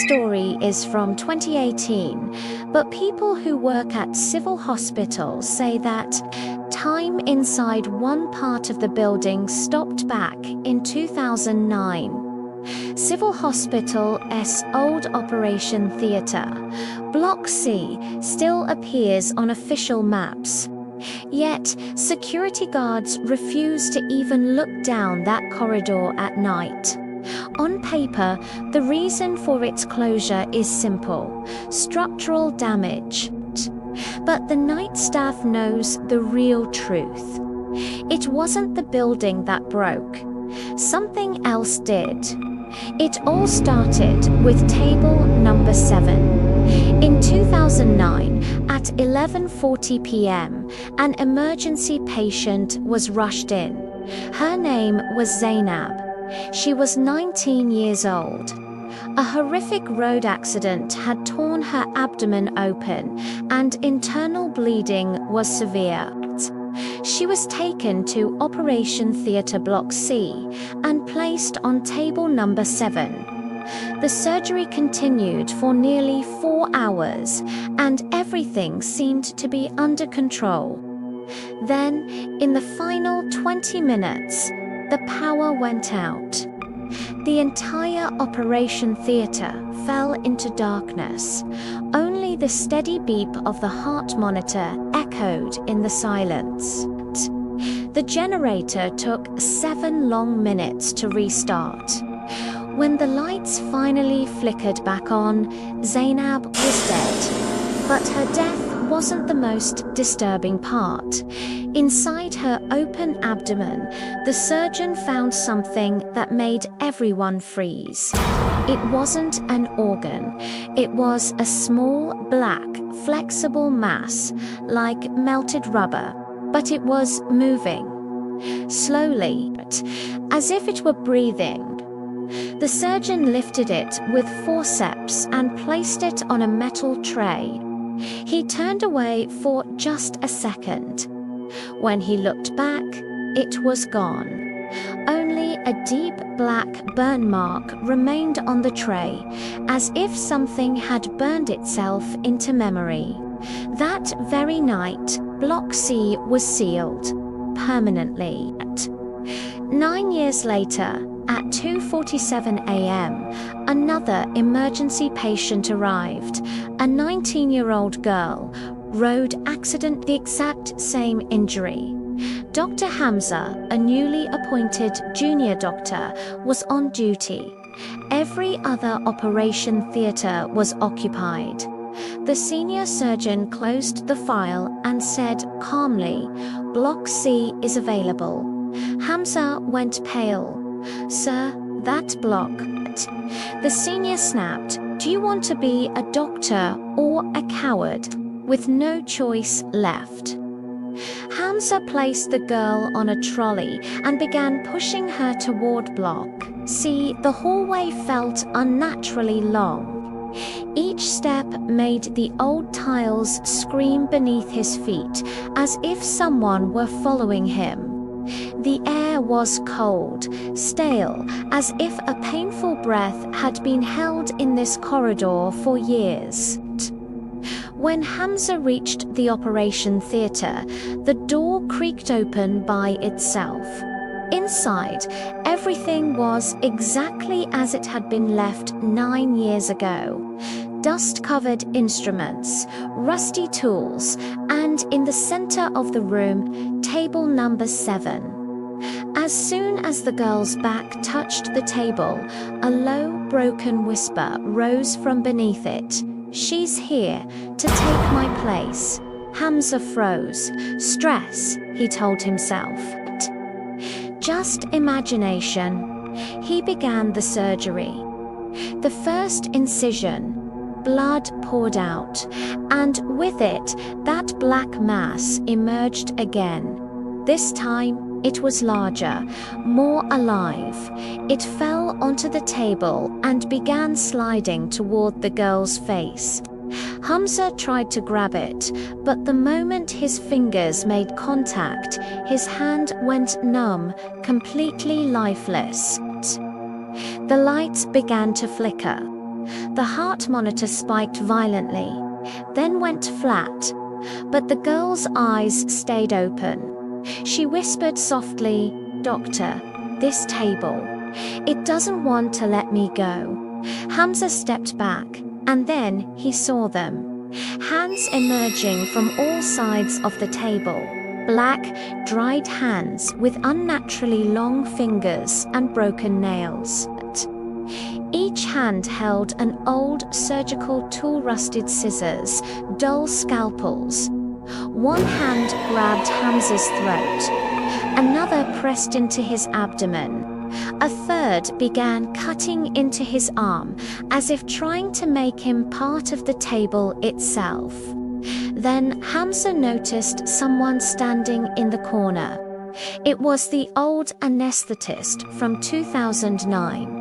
story is from 2018, but people who work at civil hospitals say that time inside one part of the building stopped back in 2009. Civil Hospital's old operation theatre, Block C, still appears on official maps. Yet, security guards refuse to even look down that corridor at night. On paper, the reason for its closure is simple: structural damage. But the night staff knows the real truth. It wasn't the building that broke. Something else did. It all started with table number 7. In 2009, at 11:40 p.m., an emergency patient was rushed in. Her name was Zainab. She was 19 years old. A horrific road accident had torn her abdomen open, and internal bleeding was severe. She was taken to Operation Theatre Block C and placed on table number 7. The surgery continued for nearly 4 hours, and everything seemed to be under control. Then, in the final 20 minutes, the power went out. The entire operation theatre fell into darkness. Only the steady beep of the heart monitor echoed in the silence. The generator took 7 long minutes to restart. When the lights finally flickered back on, Zainab was dead. But her death wasn't the most disturbing part. Inside her open abdomen, the surgeon found something that made everyone freeze. It wasn't an organ. It was a small, black, flexible mass, like melted rubber, but it was moving. Slowly, as if it were breathing. The surgeon lifted it with forceps and placed it on a metal tray. He turned away for just a second. When he looked back, it was gone. Only a deep black burn mark remained on the tray, as if something had burned itself into memory. That very night, Block C was sealed, permanently. 9 years later, at 2:47 a.m., another emergency patient arrived, a 19-year-old girl, road accident, the exact same injury. Dr. Hamza, a newly appointed junior doctor, was on duty. Every other operation theatre was occupied. The senior surgeon closed the file and said calmly, "Block C is available." Hamza went pale. "Sir, that block." The senior snapped, "Do you want to be a doctor or a coward?" With no choice left. Hamza placed the girl on a trolley and began pushing her toward Block C. The hallway felt unnaturally long. Each step made the old tiles scream beneath his feet, as if someone were following him. The air was cold, stale, as if a painful breath had been held in this corridor for years. When Hamza reached the operation theatre, the door creaked open by itself. Inside, everything was exactly as it had been left 9 years ago. Dust-covered instruments, rusty tools, and in the center of the room, table number 7. As soon as the girl's back touched the table, a low, broken whisper rose from beneath it. "She's here to take my place." Hamza froze. "Stress," he told himself. Just imagination. He began the surgery. The first incision. Blood poured out, and with it, that black mass emerged again. This time, it was larger, more alive. It fell onto the table and began sliding toward the girl's face. Hamza tried to grab it, but the moment his fingers made contact, his hand went numb, completely lifeless. The lights began to flicker. The heart monitor spiked violently, then went flat, but the girl's eyes stayed open. She whispered softly, "Doctor, this table. It doesn't want to let me go." Hamza stepped back, and then he saw them. Hands emerging from all sides of the table. Black, dried hands with unnaturally long fingers and broken nails. Each hand held an old surgical tool-rusted scissors, dull scalpels. One hand grabbed Hamza's throat. Another pressed into his abdomen. A third began cutting into his arm, as if trying to make him part of the table itself. Then Hamza noticed someone standing in the corner. It was the old anesthetist from 2009.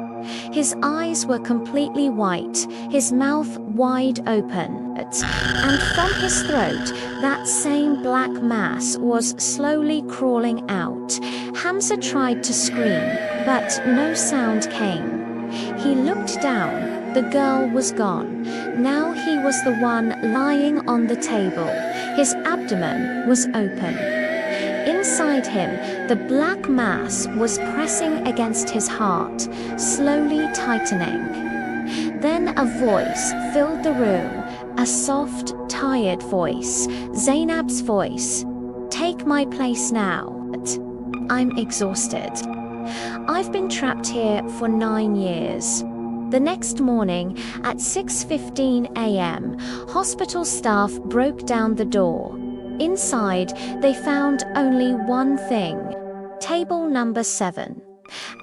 His eyes were completely white, his mouth wide open, and from his throat, that same black mass was slowly crawling out. Hamza tried to scream, but no sound came. He looked down. The girl was gone. Now he was the one lying on the table. His abdomen was open. Inside him, the black mass was pressing against his heart, slowly tightening. Then a voice filled the room, a soft, tired voice, Zainab's voice. "Take my place now. I'm exhausted. I've been trapped here for 9 years." The next morning, at 6:15 a.m., hospital staff broke down the door. Inside, they found only one thing: table number 7,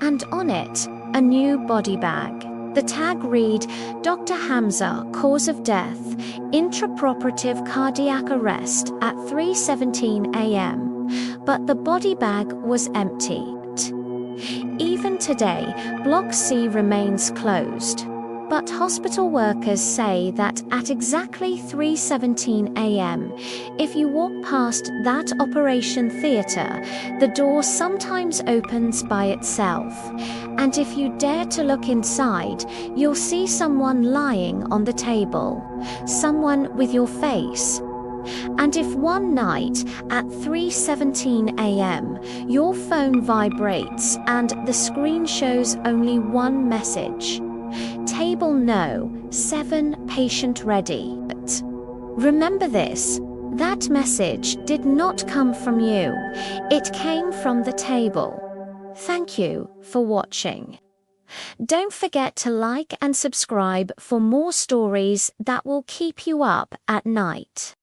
and on it, a new body bag. The tag read, "Dr. Hamza, cause of death, intraoperative cardiac arrest at 3:17 a.m." But the body bag was empty. Even today, Block C remains closed. But hospital workers say that at exactly 3:17 a.m., if you walk past that operation theater, the door sometimes opens by itself. And if you dare to look inside, you'll see someone lying on the table, someone with your face. And if one night at 3:17 a.m. your phone vibrates and the screen shows only one message: "Table No.7, patient ready." Remember this: that message did not come from you. It came from the table. Thank you for watching. Don't forget to like and subscribe for more stories that will keep you up at night.